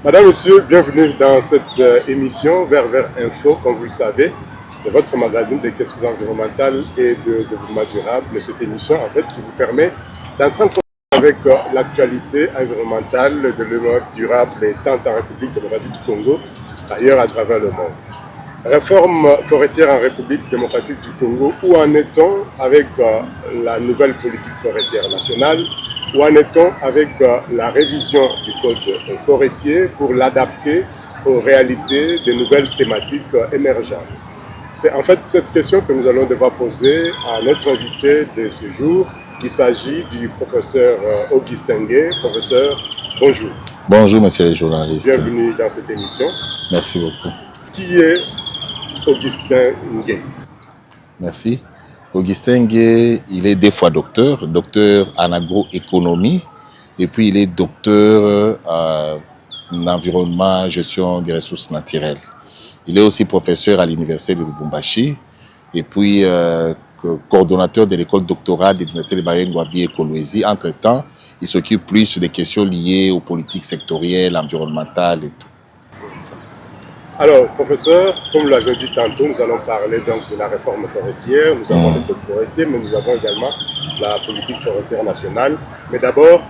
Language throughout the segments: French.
Madame, Monsieur, bienvenue dans cette émission Vert Vert Info. Comme vous le savez, c'est votre magazine des questions environnementales et de développement durable. Cette émission, en fait, qui vous permet d'entrer en contact avec l'actualité environnementale de développement durable, tant en République démocratique du Congo, ailleurs à travers le monde. Réforme forestière en République démocratique du Congo, où en est-on avec la nouvelle politique forestière nationale? Où en est-on avec la révision du code forestier pour l'adapter aux réalités des nouvelles thématiques émergentes? C'est en fait cette question que nous allons devoir poser à notre invité de ce jour. Il s'agit du professeur Augustin Ngué. Professeur, bonjour. Bonjour, monsieur le journaliste. Bienvenue dans cette émission. Merci beaucoup. Qui est Augustin Ngué? Merci. Augustin Ngué, il est 2 fois docteur en agroéconomie, et puis il est docteur en environnement, gestion des ressources naturelles. Il est aussi professeur à l'université de Lubumbashi, et puis coordonnateur de l'école doctorale de l'université de Bayengwabi et Kolwezi. Entre-temps, il s'occupe plus des questions liées aux politiques sectorielles, environnementales et tout. Alors, professeur, comme nous l'avons dit tantôt, nous allons parler donc de la réforme forestière, nous avons le code forestier, mais nous avons également la politique forestière nationale. Mais d'abord,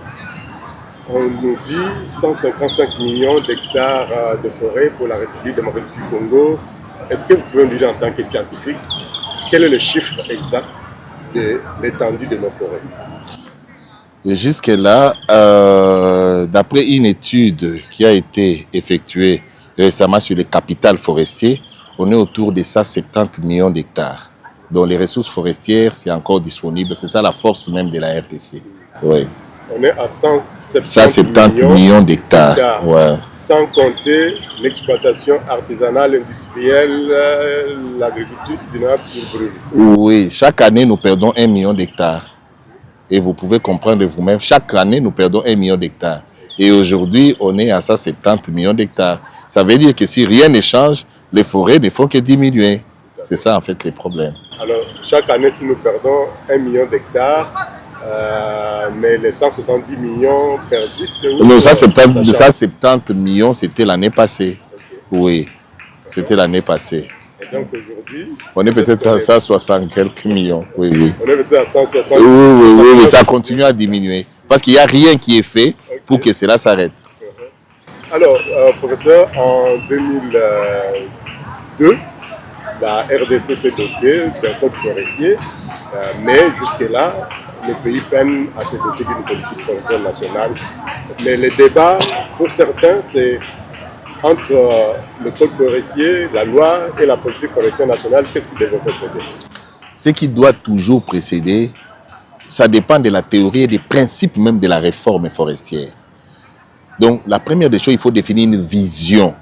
on nous dit 155 millions d'hectares de forêt pour la République démocratique du Congo. Est-ce que vous pouvez nous dire en tant que scientifique, quel est le chiffre exact de l'étendue de nos forêts? Jusque-là, d'après une étude qui a été effectuée récemment sur le capital forestier, on est autour de 170 millions d'hectares. Donc les ressources forestières, c'est encore disponible. C'est ça la force même de la RDC. Oui. On est à 170 millions d'hectares. Ouais. Sans compter l'exploitation artisanale, industrielle, l'agriculture itinérante sur brûle. Oui, chaque année, nous perdons 1 million d'hectares. Et vous pouvez comprendre vous-même, chaque année, nous perdons 1 million d'hectares. Et aujourd'hui, on est à 170 millions d'hectares. Ça veut dire que si rien ne change, les forêts ne font que diminuer. C'est ça, en fait, les problèmes. Alors, chaque année, si nous perdons 1 million d'hectares, mais les 170 millions persistent. Non, 170 millions, c'était l'année passée. Okay. Oui, c'était l'année passée. Et donc aujourd'hui, on est peut-être à 160 quelques millions. Oui, oui. On est peut-être à 160. Oui, mais ça continue à diminuer. Parce qu'il n'y a rien qui est fait pour que cela s'arrête. Alors, professeur, en 2002, la RDC s'est dotée d'un code forestier, mais jusque-là, le pays peine à se doter d'une politique forestière nationale. Mais les débats, pour certains, c'est entre le code forestier, la loi et la politique forestière nationale, qu'est-ce qui devrait précéder? Ce qui doit toujours précéder, ça dépend de la théorie et des principes même de la réforme forestière. Donc, la première des choses, il faut définir une vision.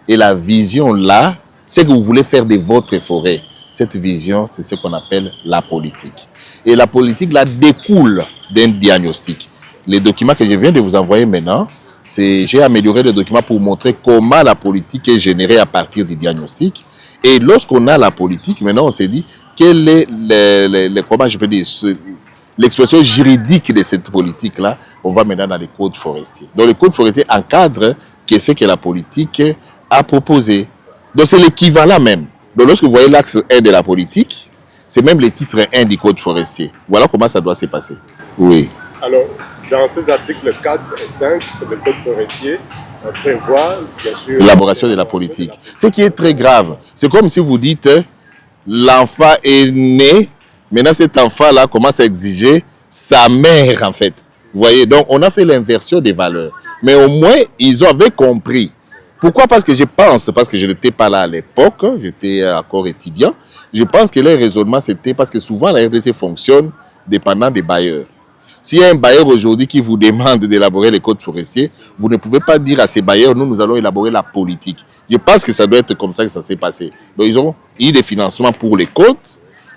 Et la vision là, c'est que vous voulez faire de votre forêt. Cette vision, c'est ce qu'on appelle la politique. Et la politique là découle d'un diagnostic. Les documents que je viens de vous envoyer maintenant, j'ai amélioré le document pour montrer comment la politique est générée à partir du diagnostic. Et lorsqu'on a la politique, maintenant on s'est dit, quelle est comment je peux dire, l'expression juridique de cette politique-là. On va maintenant dans les codes forestiers. Donc le code forestier encadre ce que la politique a proposé. Donc c'est l'équivalent même. Donc lorsque vous voyez l'axe 1 de la politique, c'est même le titre 1 du code forestier. Voilà comment ça doit se passer. Oui. Alors, dans ces articles 4 et 5, le code forestier prévoit, bien sûr, l'élaboration de la politique. Ce qui est très grave, c'est comme si vous dites, l'enfant est né, maintenant cet enfant-là commence à exiger sa mère, en fait. Vous voyez, donc on a fait l'inversion des valeurs. Mais au moins, ils avaient compris. Pourquoi? Parce que je n'étais pas là à l'époque, j'étais encore étudiant. Je pense que leur raisonnement, c'était parce que souvent la RDC fonctionne dépendant des bailleurs. S'il y a un bailleur aujourd'hui qui vous demande d'élaborer les codes forestiers, vous ne pouvez pas dire à ces bailleurs, nous allons élaborer la politique. Je pense que ça doit être comme ça que ça s'est passé. Donc ils ont eu des financements pour les codes.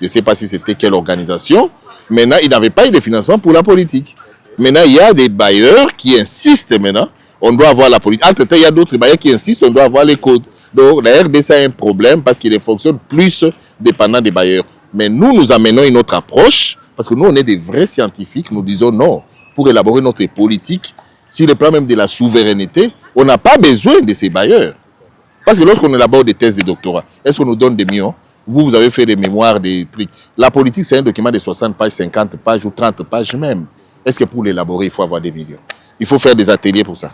Je ne sais pas si c'était quelle organisation. Maintenant, ils n'avaient pas eu de financement pour la politique. Maintenant, il y a des bailleurs qui insistent maintenant. On doit avoir la politique. Entre-temps, il y a d'autres bailleurs qui insistent, on doit avoir les codes. Donc, la RDC a un problème parce qu'il fonctionne plus dépendant des bailleurs. Mais nous amenons une autre approche, parce que nous, on est des vrais scientifiques. Nous disons non, pour élaborer notre politique, sur le plan même de la souveraineté, on n'a pas besoin de ces bailleurs. Parce que lorsqu'on élabore des thèses de doctorat, est-ce qu'on nous donne des millions? Vous avez fait des mémoires, des trucs. La politique, c'est un document de 60 pages, 50 pages ou 30 pages même. Est-ce que pour l'élaborer, il faut avoir des millions? Il faut faire des ateliers pour ça.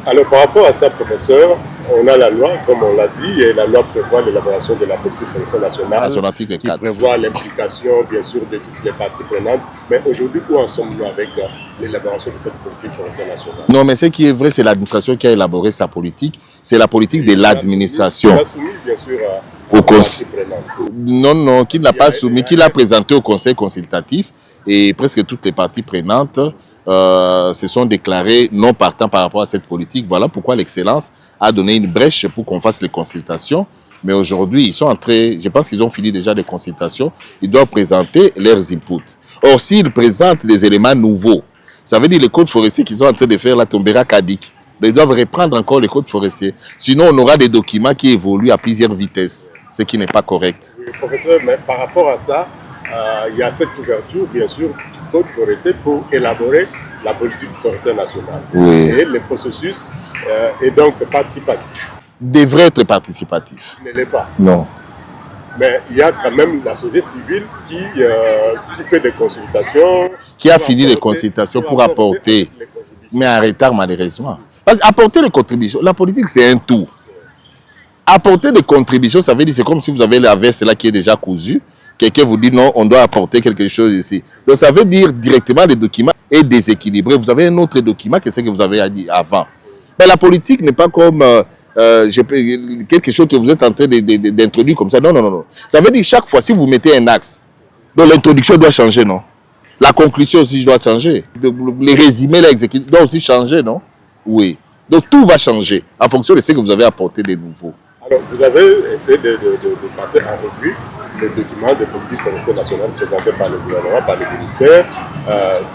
Alors, par rapport à ça, professeur, on a la loi, comme on l'a dit, et la loi prévoit l'élaboration de la politique forestière nationale, À son article 4. qui prévoit l'implication, bien sûr, de toutes les parties prenantes. Mais aujourd'hui, où en sommes-nous avec l'élaboration de cette politique forestière nationale? Non, mais ce qui est vrai, c'est l'administration qui a élaboré sa politique. C'est la politique de l'administration. Il a soumis, bien sûr, au conseil prenante. Non, qui ne l'a pas soumis, qui l'a présenté au conseil consultatif. Et presque toutes les parties prenantes se sont déclarées non partant par rapport à cette politique. Voilà pourquoi l'Excellence a donné une brèche pour qu'on fasse les consultations. Mais aujourd'hui, ils sont en train, je pense qu'ils ont fini déjà les consultations. Ils doivent présenter leurs inputs. Or, s'ils présentent des éléments nouveaux, ça veut dire les codes forestiers qu'ils sont en train de faire là tombera caduque. Ils doivent reprendre encore les codes forestiers. Sinon, on aura des documents qui évoluent à plusieurs vitesses, ce qui n'est pas correct. Oui, professeur, mais par rapport à ça, il y a cette ouverture, bien sûr, du code forestier pour élaborer la politique forestière nationale. Oui. Et le processus est donc participatif. Devrait être participatif. Il ne l'est pas. Non. Mais il y a quand même la société civile qui fait des consultations. Qui a fini les consultations pour apporter, mais en retard malheureusement. Parce qu'apporter les contributions, la politique c'est un tout. Apporter des contributions, ça veut dire c'est comme si vous avez la veste là qui est déjà cousue. Quelqu'un vous dit non, on doit apporter quelque chose ici. Donc ça veut dire directement le document est déséquilibré. Vous avez un autre document que ce que vous avez dit avant. Mais la politique n'est pas comme quelque chose que vous êtes en train d'introduire comme ça. Non. Ça veut dire chaque fois, si vous mettez un axe, donc l'introduction doit changer, non? La conclusion aussi doit changer. Les résumés doivent aussi changer, non? Oui. Donc tout va changer en fonction de ce que vous avez apporté de nouveau. Alors, vous avez essayé de passer en revue le document de politique forestière nationale présenté par le gouvernement, par le ministère.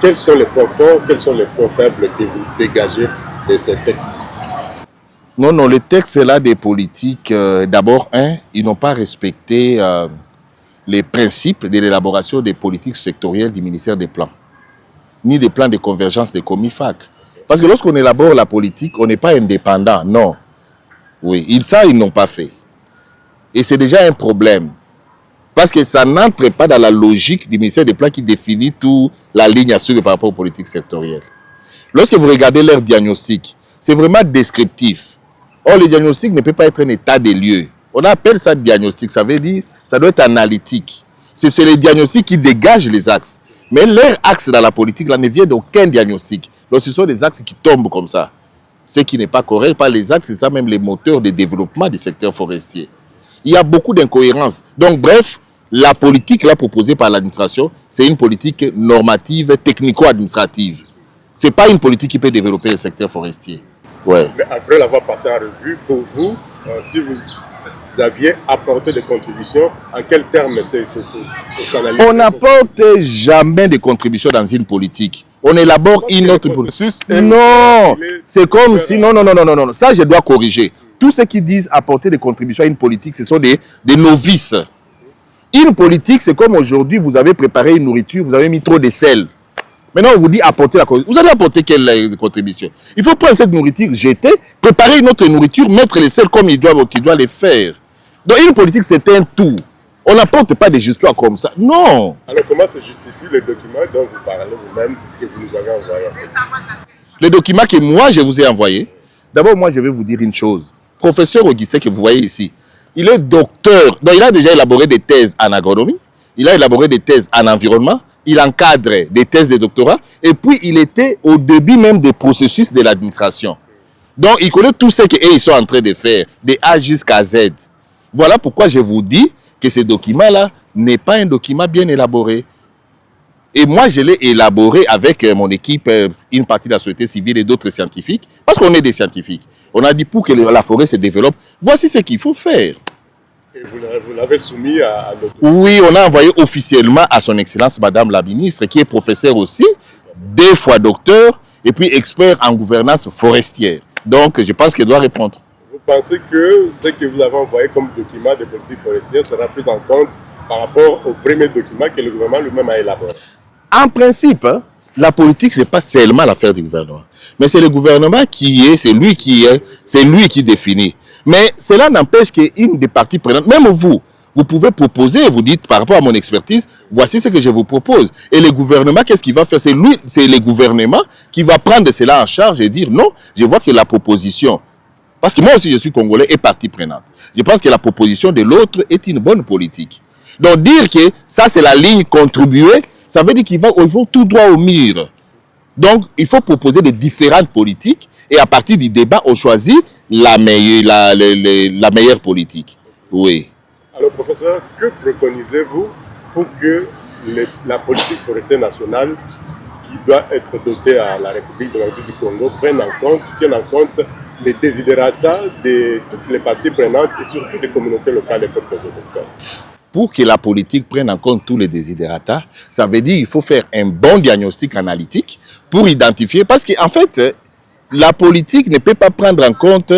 Quels sont les points forts, quels sont les points faibles que vous dégagez de ces textes? Non, les textes là des politiques, d'abord, ils n'ont pas respecté les principes de l'élaboration des politiques sectorielles du ministère des Plans, ni des plans de convergence des COMIFAC. Parce que lorsqu'on élabore la politique, on n'est pas indépendant, non. Oui, ils n'ont pas fait. Et c'est déjà un problème. Parce que ça n'entre pas dans la logique du ministère des Plans qui définit toute la ligne à suivre par rapport aux politiques sectorielles. Lorsque vous regardez leur diagnostic, c'est vraiment descriptif. Or, le diagnostic ne peut pas être un état des lieux. On appelle ça diagnostic, ça veut dire, ça doit être analytique. C'est le diagnostic qui dégage les axes. Mais leur axe dans la politique, là, ne vient d'aucun diagnostic. Donc, ce sont des axes qui tombent comme ça. Ce qui n'est pas correct, pas les axes, c'est ça même les moteurs de développement du secteur forestier. Il y a beaucoup d'incohérences. Donc, bref, la politique là proposée par l'administration, c'est une politique normative, technico-administrative. Ce n'est pas une politique qui peut développer le secteur forestier. Ouais. Mais après l'avoir passé en revue, pour vous, si vous aviez apporté des contributions, en quels termes on n'apporte jamais de contributions dans une politique. On élabore une autre processus. Non, c'est comme si... Non. Ça, je dois corriger. Tous ceux qui disent apporter des contributions à une politique, ce sont des novices. Une politique, c'est comme aujourd'hui, vous avez préparé une nourriture, vous avez mis trop de sel. Maintenant, on vous dit apporter la contribution. Vous allez apporter quelle contribution? Il faut prendre cette nourriture, jeter, préparer une autre nourriture, mettre les sels comme il doit les faire. Donc, une politique, c'est un tout. On n'apporte pas des histoires comme ça. Non. Alors, comment se justifie le document dont vous parlez vous-même, que vous nous avez envoyé? Le document que moi, je vous ai envoyé, d'abord, moi, je vais vous dire une chose. Professeur Augustin, que vous voyez ici, il est docteur. Donc, il a déjà élaboré des thèses en agronomie. Il a élaboré des thèses en environnement. Il encadre des thèses de doctorat. Et puis, il était au début même des processus de l'administration. Donc, il connaît tout ce qu'ils sont en train de faire, de A jusqu'à Z. Voilà pourquoi je vous dis que ce document-là n'est pas un document bien élaboré. Et moi, je l'ai élaboré avec mon équipe, une partie de la société civile et d'autres scientifiques, parce qu'on est des scientifiques. On a dit pour que la forêt se développe, voici ce qu'il faut faire. Et vous l'avez soumis à notre... Oui, on a envoyé officiellement à son Excellence Madame la Ministre, qui est professeure aussi, 2 fois docteur, et puis expert en gouvernance forestière. Donc, je pense qu'elle doit répondre. Vous pensez que ce que vous avez envoyé comme document de politique forestière sera pris en compte par rapport au premier document que le gouvernement lui-même a élaboré? En principe, la politique, ce n'est pas seulement l'affaire du gouvernement. Mais c'est le gouvernement qui est, c'est lui qui définit. Mais cela n'empêche qu'une des parties prenantes, même vous pouvez proposer, vous dites par rapport à mon expertise, voici ce que je vous propose. Et le gouvernement, qu'est-ce qu'il va faire? C'est le gouvernement qui va prendre cela en charge et dire non, je vois que la proposition, parce que moi aussi je suis congolais, est partie prenante. Je pense que la proposition de l'autre est une bonne politique. Donc dire que ça c'est la ligne contribuée, ça veut dire qu'ils vont tout droit au mur. Donc il faut proposer des différentes politiques et à partir du débat, on choisit la meilleure politique. Oui. Alors professeur, que préconisez-vous pour que la politique forestière nationale qui doit être dotée à la République démocratique du Congo tienne en compte les desiderata de toutes les parties prenantes et surtout des communautés locales et peuples autochtones? Pour que la politique prenne en compte tous les desiderata, ça veut dire qu'il faut faire un bon diagnostic analytique pour identifier, parce qu'en fait, la politique ne peut pas prendre en compte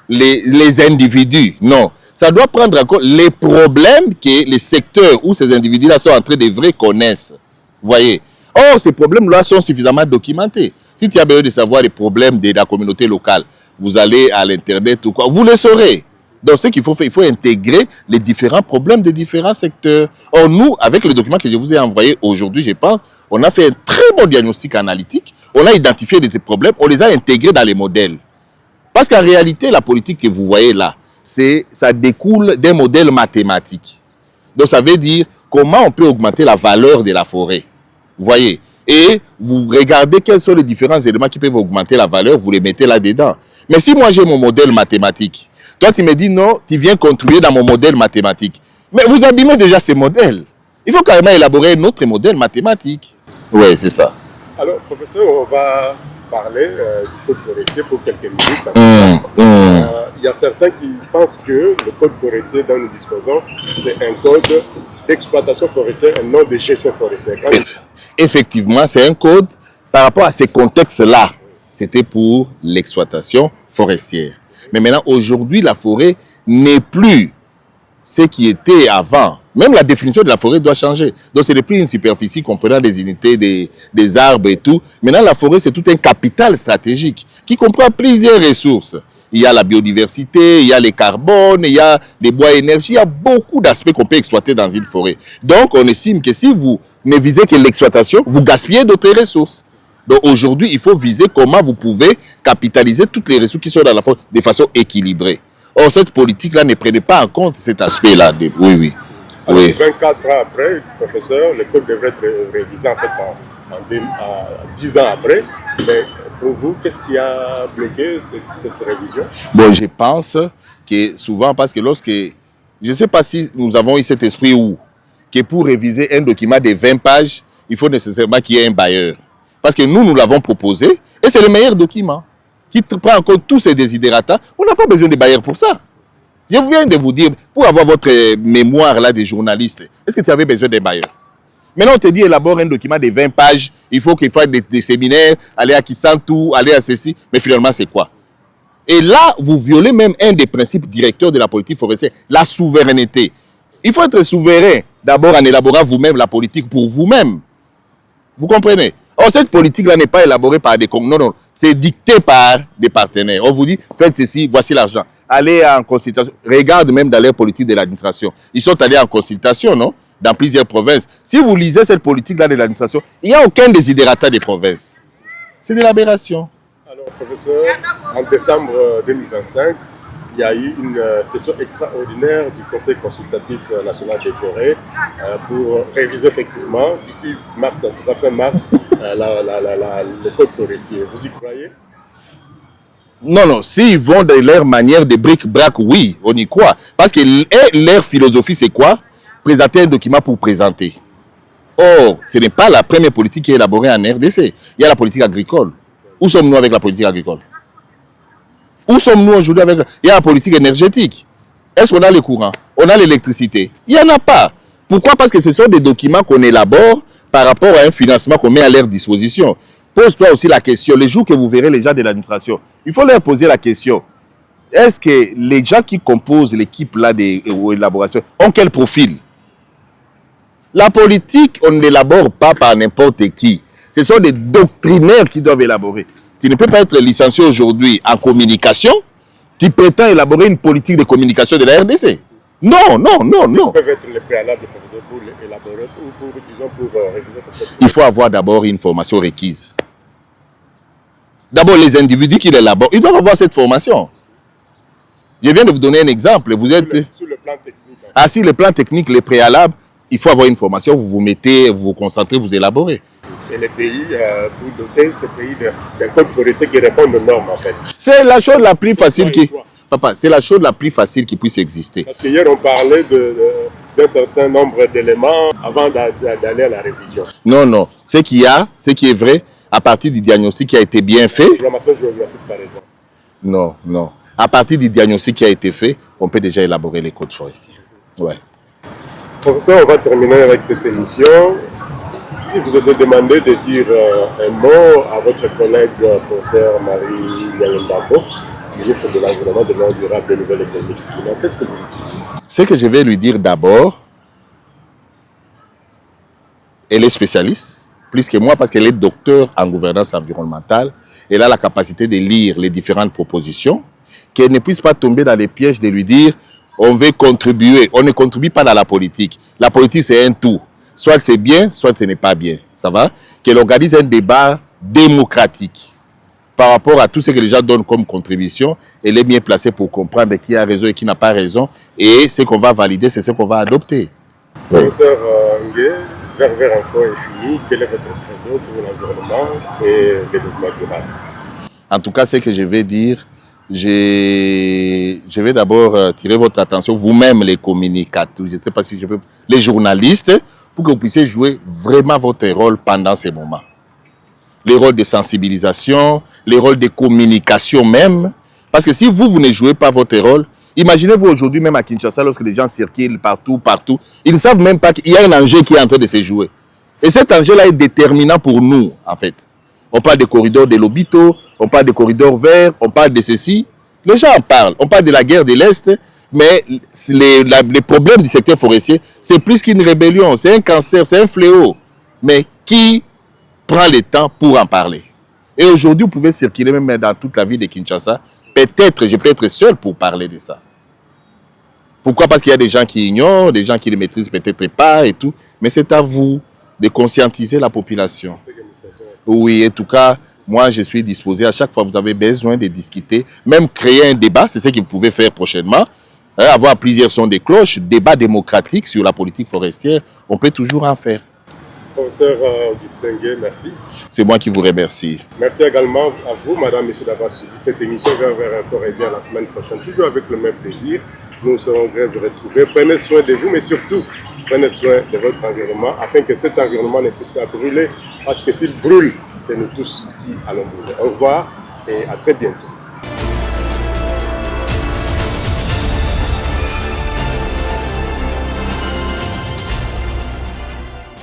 les individus, non. Ça doit prendre en compte les problèmes que les secteurs où ces individus-là sont en train de connaissent. Vous voyez? Or, ces problèmes-là sont suffisamment documentés. Si tu as besoin de savoir les problèmes de la communauté locale, vous allez à l'internet ou quoi, vous les saurez. Donc, ce qu'il faut faire, il faut intégrer les différents problèmes des différents secteurs. Or, nous, avec le document que je vous ai envoyé aujourd'hui, je pense, on a fait un très bon diagnostic analytique. On a identifié des problèmes, on les a intégrés dans les modèles. Parce qu'en réalité, la politique que vous voyez là, ça découle d'un modèle mathématique. Donc, ça veut dire comment on peut augmenter la valeur de la forêt. Vous voyez? Et vous regardez quels sont les différents éléments qui peuvent augmenter la valeur, vous les mettez là-dedans. Mais si moi j'ai mon modèle mathématique, toi tu me dis non, tu viens contribuer dans mon modèle mathématique. Mais vous abîmez déjà ces modèles. Il faut carrément élaborer un autre modèle mathématique. Oui, c'est ça. Alors, professeur, on va parler du code forestier pour quelques minutes. Il y a certains qui pensent que le code forestier dont nous disposons, c'est un code d'exploitation forestière et non de gestion forestière. Effectivement, c'est un code par rapport à ces contextes-là. C'était pour l'exploitation forestière. Mais maintenant, aujourd'hui, la forêt n'est plus ce qui était avant. Même la définition de la forêt doit changer. Donc, ce n'est plus une superficie comprenant des unités, des arbres et tout. Maintenant, la forêt, c'est tout un capital stratégique qui comprend plusieurs ressources. Il y a la biodiversité, il y a les carbones, il y a les bois énergie. Il y a beaucoup d'aspects qu'on peut exploiter dans une forêt. Donc, on estime que si vous ne visez que l'exploitation, vous gaspillez d'autres ressources. Donc, aujourd'hui, il faut viser comment vous pouvez capitaliser toutes les ressources qui sont dans la forêt de façon équilibrée. Or, cette politique-là ne prenait pas en compte cet aspect-là. Oui. Alors, 24 ans après, professeur, le code devrait être révisé en fait à 10 ans après. Mais pour vous, qu'est-ce qui a bloqué cette révision? Bon, je pense que souvent, parce que je ne sais pas si nous avons eu cet esprit où, que pour réviser un document de 20 pages, il faut nécessairement qu'il y ait un bailleur. Parce que nous l'avons proposé, et c'est le meilleur document qui prend en compte tous ces desiderata. On n'a pas besoin de bailleurs pour ça. Je viens de vous dire, pour avoir votre mémoire là des journalistes, est-ce que tu avais besoin d'un bailleur? Maintenant, on te dit, élabore un document de 20 pages, il faut qu'il fasse des séminaires, aller à Kisantu, aller à ceci, mais finalement, c'est quoi? Et là, vous violez même un des principes directeurs de la politique forestière, la souveraineté. Il faut être souverain, d'abord en élaborant vous-même la politique pour vous-même. Vous comprenez? Or, cette politique-là n'est pas élaborée par des... Non, c'est dicté par des partenaires. On vous dit, faites ceci, voici l'argent. Allez en consultation. Regarde même dans leur politique de l'administration. Ils sont allés en consultation, non? Dans plusieurs provinces. Si vous lisez cette politique-là de l'administration, il n'y a aucun desiderata des provinces. C'est de l'aberration. Alors, professeur, en décembre 2025, il y a eu une session extraordinaire du Conseil consultatif national des forêts pour réviser effectivement, d'ici mars, en tout cas fin mars, le code forestier. Vous y croyez? Non, s'ils vont de leur manière de bric-brac, oui, on y croit. Parce que leur philosophie, c'est quoi? Présenter un document pour présenter. Or, ce n'est pas la première politique qui est élaborée en RDC. Il y a la politique agricole. Où sommes-nous avec la politique agricole? Où sommes-nous aujourd'hui avec... Il y a la politique énergétique. Est-ce qu'on a le courant? On a l'électricité? Il n'y en a pas. Pourquoi? Parce que ce sont des documents qu'on élabore par rapport à un financement qu'on met à leur disposition. Pose-toi aussi la question, les jours que vous verrez les gens de l'administration, il faut leur poser la question. Est-ce que les gens qui composent l'équipe là d'élaboration ont quel profil? La politique, on ne l'élabore pas par n'importe qui. Ce sont des doctrinaires qui doivent élaborer. Tu ne peux pas être licencié aujourd'hui en communication, tu prétends élaborer une politique de communication de la RDC. Non, non, non, non. Quels peuvent être les préalables, professeur, pour élaborer ou pour réviser cette politique? Il faut avoir d'abord une formation requise. D'abord, les individus qui l'élaborent, ils doivent avoir cette formation. Je viens de vous donner un exemple. Vous êtes... Sur le plan technique. Ah, si le plan technique, les préalables, il faut avoir une formation, vous vous mettez, vous vous concentrez, vous élaborez. Et les pays, pour doter ces pays d'un code forestier qui répond aux normes, en fait. C'est la chose la plus facile qui... Papa, c'est la chose la plus facile qui puisse exister. Parce qu'hier, on parlait d'un certain nombre d'éléments avant d'aller à la révision. Non, non. Ce qu'il y a, ce qui est vrai, à partir du diagnostic qui a été bien fait... Programmation géographique, par exemple. Non, non. À partir du diagnostic qui a été fait, on peut déjà élaborer les codes forestiers. Ouais. Professeur, on va terminer avec cette émission. Si vous êtes demandé de dire un mot à votre collègue, professeur Marie-Yael Dambo, ministre de l'Environnement, de l'Eau durable et de Nouvelle Économie, qu'est-ce que vous dites? Ce que je vais lui dire d'abord, elle est spécialiste, plus que moi, parce qu'elle est docteur en gouvernance environnementale. Elle a la capacité de lire les différentes propositions, qu'elle ne puisse pas tomber dans les pièges de lui dire on veut contribuer. On ne contribue pas dans la politique. La politique, c'est un tout. Soit c'est bien, soit ce n'est pas bien. Ça va? Qu'elle organise un débat démocratique par rapport à tout ce que les gens donnent comme contribution. Elle est bien placée pour comprendre qui a raison et qui n'a pas raison. Et ce qu'on va valider, c'est ce qu'on va adopter. Professeur Ngué, Vers Info est fini. Quel est votre credo pour l'environnement et le développement durable? En tout cas, ce que je vais dire, je vais d'abord tirer votre attention, vous-même les communicateurs, je ne sais pas si je peux, les journalistes, pour que vous puissiez jouer vraiment votre rôle pendant ces moments. Les rôles de sensibilisation, les rôles de communication même. Parce que si vous ne jouez pas votre rôle, imaginez-vous aujourd'hui même à Kinshasa, lorsque les gens circulent partout, ils ne savent même pas qu'il y a un enjeu qui est en train de se jouer. Et cet enjeu-là est déterminant pour nous, en fait. On parle des corridors de l'Obito, on parle des corridors verts, on parle de ceci. Les gens en parlent. On parle de la guerre de l'Est, mais les problèmes du secteur forestier, c'est plus qu'une rébellion, c'est un cancer, c'est un fléau. Mais qui prend le temps pour en parler? Et aujourd'hui, vous pouvez circuler même dans toute la ville de Kinshasa. Peut-être, je peux être seul pour parler de ça. Pourquoi? Parce qu'il y a des gens qui ignorent, des gens qui ne maîtrisent peut-être pas et tout. Mais c'est à vous de conscientiser la population. Oui, en tout cas, moi, je suis disposé. À chaque fois, vous avez besoin de discuter, même créer un débat, c'est ce que vous pouvez faire prochainement. Avoir plusieurs sons de cloche, débat démocratique sur la politique forestière, on peut toujours en faire. Professeur Augustin Ngué, merci. C'est moi qui vous remercie. Merci également à vous, madame, monsieur, d'avoir suivi cette émission Vers Info revient la semaine prochaine, toujours avec le même plaisir. Nous serons heureux de vous retrouver. Prenez soin de vous, mais surtout, prenez soin de votre environnement afin que cet environnement ne puisse pas brûler. Parce que s'il brûle, c'est nous tous qui allons brûler. Au revoir et à très bientôt.